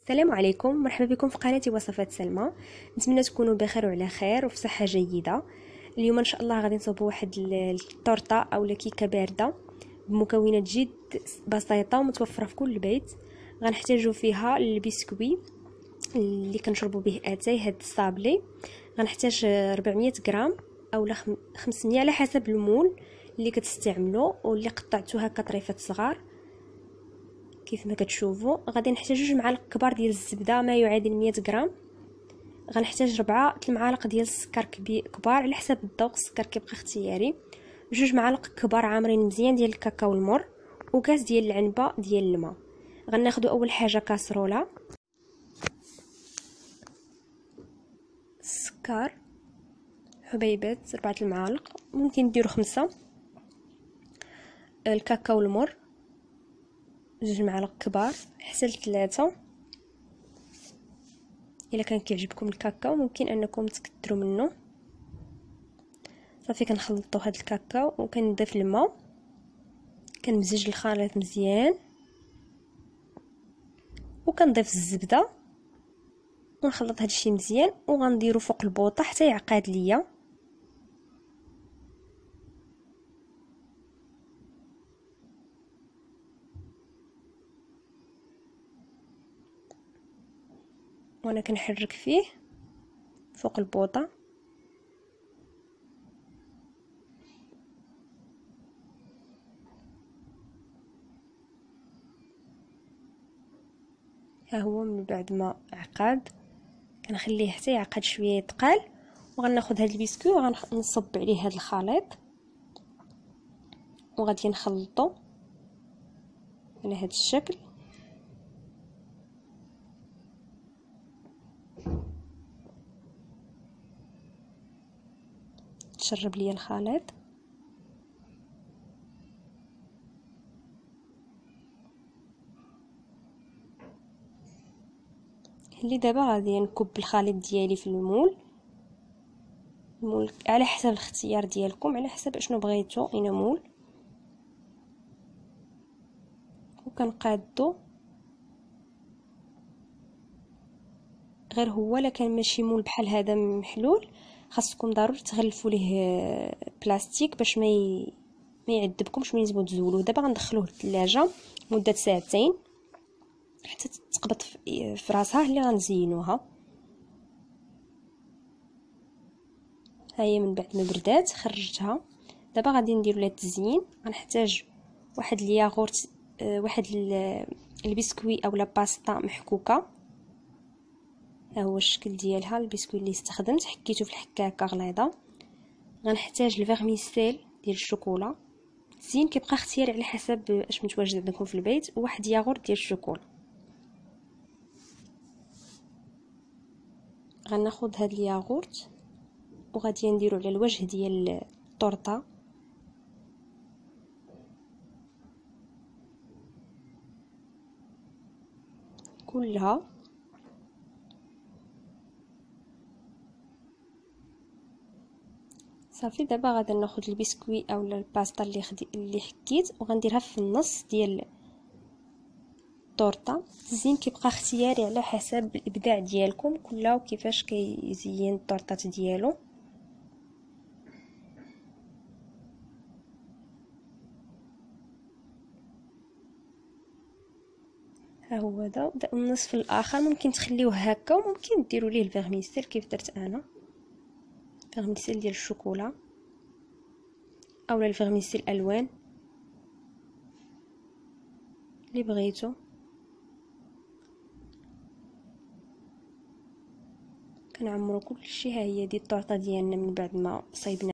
السلام عليكم، مرحبا بكم في قناتي وصفات سلمى. نتمنى تكونوا بخير وعلى خير وفي صحه جيده. اليوم ان شاء الله غادي نصوبوا واحد التورته او كيكه بارده بمكونات جد بسيطه ومتوفره في كل بيت. غنحتاجوا فيها البسكوي اللي كنشربوا به اتاي، هاد الصابلي. غنحتاج 400 غرام او 500 على حسب المول اللي كتستعملوا، واللي قطعته هكا طريفات صغار كيف ما كتشوفوا. غادي نحتاج 2 معالق كبار ديال الزبده ما يعادل 100 غرام. غنحتاج 4 المعالق ديال السكر كبار على حسب الذوق، السكر كيبقى اختياري. 2 معالق كبار عامرين مزيان ديال الكاكاو المر، وكاس ديال العنبه ديال الماء. غناخذوا اول حاجه كاسروله، السكر حبيبات 4 المعالق، ممكن ديروا 5. الكاكاو المر 2 معالق كبار حتى 3. الا كان كيعجبكم الكاكاو ممكن انكم تكثروا منه. صافي كنخلطوا هذا الكاكاو وكنضيف الماء، كنمزج الخليط مزيان وكنضيف الزبده ونخلط هذا الشيء مزيان، وغنديروا فوق البوطه حتى يعقد ليا. وانا كنحرك فيه فوق البوطه. ها هو من بعد ما عقد كنخليه حتى يعقد شويه يتقال، وغناخذ هذا البسكوي وغنصب عليه هذا الخليط وغادي نخلطه على هذا الشكل. تشرب ليا الخليط. اللي دابا غادي نكب الخليط ديالي في المول على حسب الاختيار ديالكم، على حسب اشنو بغيتو اين مول، وكنقادو. غير هو الا كان ماشي مول بحال هذا محلول، خاصكم ضروري تغلفوا ليه بلاستيك باش ما يعذبكمش ملي تبغوا تزولوه. دابا غندخلوه للثلاجه مده 2 ساعات حتى تقبض في راسها اللي غنزينوها. هاهي من بعد ما بردات خرجتها. دابا غادي نديروا لها التزيين. غنحتاج واحد الياغورت، واحد البسكوي اولا باستا محكوكه. ها هو الشكل ديالها. البسكوي اللي استخدمت حكيته في الحكاكه غليظه. غنحتاج الفيرميسيل ديال الشوكولا زين، كيبقى اختياري على حسب اش متواجد عندكم في البيت، وواحد ياغورت ديال الشوكولا. غناخذ هذا الياغورت وغادي نديرو على الوجه ديال الطورطه كلها. صافي دابا غادي ناخذ البسكوي اولا الباستا اللي حكيت وغنديرها في النص ديال الطورطه. الزين كيبقى اختياري على حسب الابداع ديالكم كلها وكيفاش كيزين الطورطات ديالو. ها هو هذا النصف الاخر ممكن تخليوه هكا، وممكن ديروا ليه الفيرميسيل كيف درت انا، فيرميسيل ديال الشوكولا اولا الفيرميسيل الالوان اللي بغيتو. كنعمرو كلشي. ها هي دي الطورطه ديالنا من بعد ما صايبنا